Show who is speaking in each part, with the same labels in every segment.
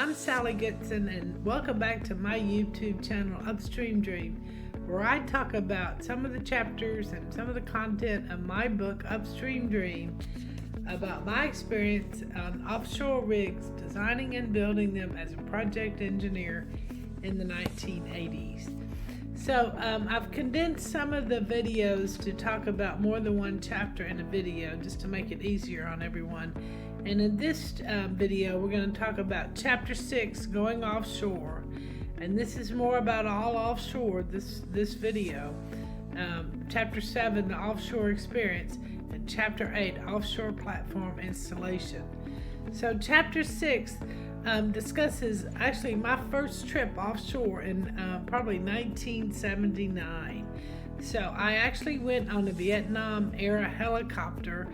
Speaker 1: I'm Sally Goodson, and welcome back to my YouTube channel, Upstream, where I talk about some of the chapters and some of the content of my book, Upstream Dream, about my experience on offshore rigs, designing and building them as a project engineer in the 1980s. So I've condensed some of the videos to talk about more than one chapter in a video, just to make it easier on everyone. And in this video, we're going to talk about Chapter 6, Going Offshore. And this is more about all offshore, this video. Chapter 7, The Offshore Experience. And Chapter 8, Offshore Platform Installation. So Chapter 6 discusses actually my first trip offshore in probably 1979. So I actually went on a Viet Nam Era helicopter.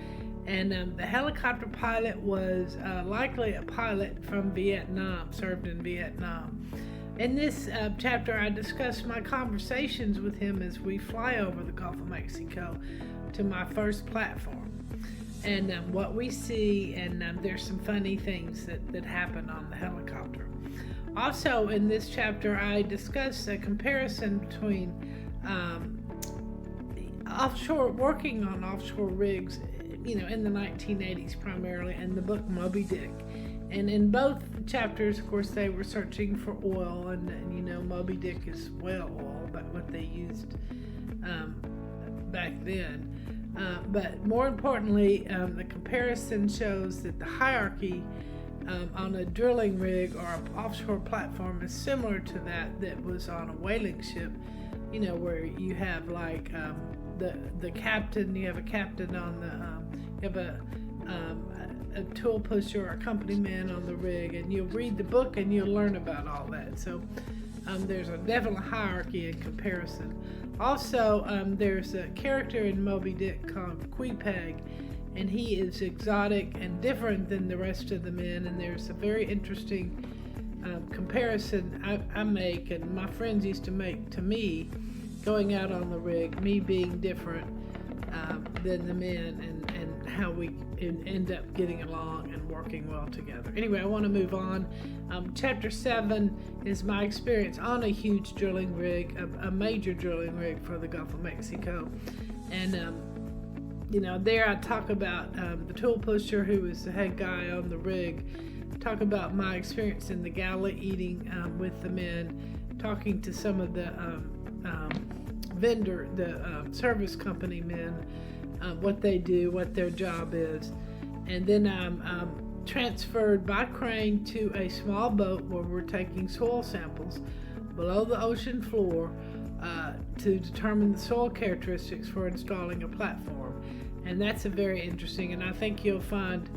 Speaker 1: And the helicopter pilot was likely a pilot from Vietnam, served in Vietnam. In this chapter, I discuss my conversations with him as we fly over the Gulf of Mexico to my first platform, and what we see, and there's some funny things that happen on the helicopter. Also, in this chapter, I discuss a comparison between working on offshore rigs, in the 1980s primarily, and the book Moby Dick. And in both chapters, of course, they were searching for oil, and Moby Dick is whale oil, but what they used back then. But more importantly, the comparison shows that the hierarchy on a drilling rig or an offshore platform is similar to that was on a whaling ship, where you have like the captain, you have a captain on you have a tool pusher or a company man on the rig, and you'll read the book and you'll learn about all that. So there's a definite hierarchy in comparison. Also, there's a character in Moby Dick called Queepeg, and he is exotic and different than the rest of the men, and there's a very interesting comparison I make, and my friends used to make to me, going out on the rig, me being different than the men, and how we end up getting along and working well together. Anyway, I want to move on. Chapter 7 is my experience on a huge drilling rig, a major drilling rig for the Gulf of Mexico. And, there I talk about the tool pusher, who was the head guy on the rig, talk about my experience in the gala eating with the men, talking to some of the service company men, what they do, what their job is. And then I'm transferred by crane to a small boat where we're taking soil samples below the ocean floor to determine the soil characteristics for installing a platform. And that's a very interesting, and I think you'll find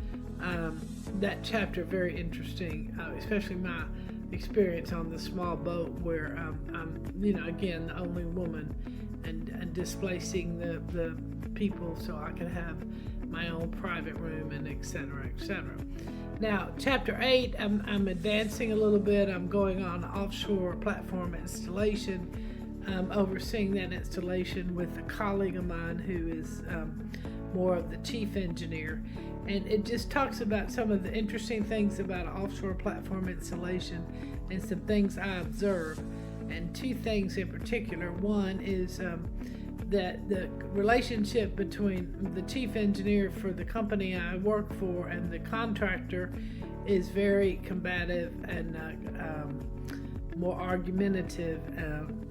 Speaker 1: that chapter very interesting, especially my experience on the small boat where I'm, again, the only woman, and displacing the people so I could have my own private room, and etc. Now, Chapter 8, I'm advancing a little bit. I'm going on offshore platform installation, overseeing that installation with a colleague of mine who is more of the chief engineer. And it just talks about some of the interesting things about offshore platform installation and some things I observe. And two things in particular. One is that the relationship between the chief engineer for the company I work for and the contractor is very combative and more argumentative.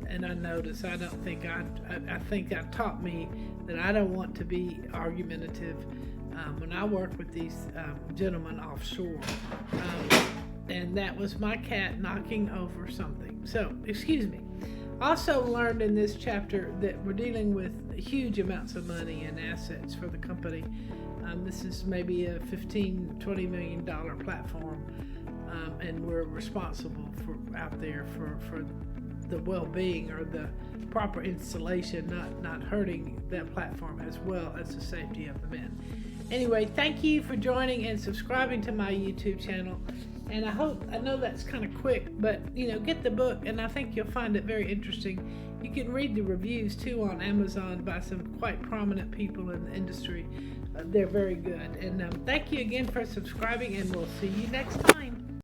Speaker 1: And I notice, I think that taught me that I don't want to be argumentative when I work with these gentlemen offshore. And that was my cat knocking over something. So, excuse me. Also learned in this chapter that we're dealing with huge amounts of money and assets for the company. This is maybe a $15-20 million platform, and we're responsible out there for the well-being or the proper installation, not hurting that platform, as well as the safety of the men. Anyway, thank you for joining and subscribing to my YouTube channel. And I know that's kind of quick, but get the book, and I think you'll find it very interesting. You can read the reviews too on Amazon by some quite prominent people in the industry. They're very good. And thank you again for subscribing, and we'll see you next time.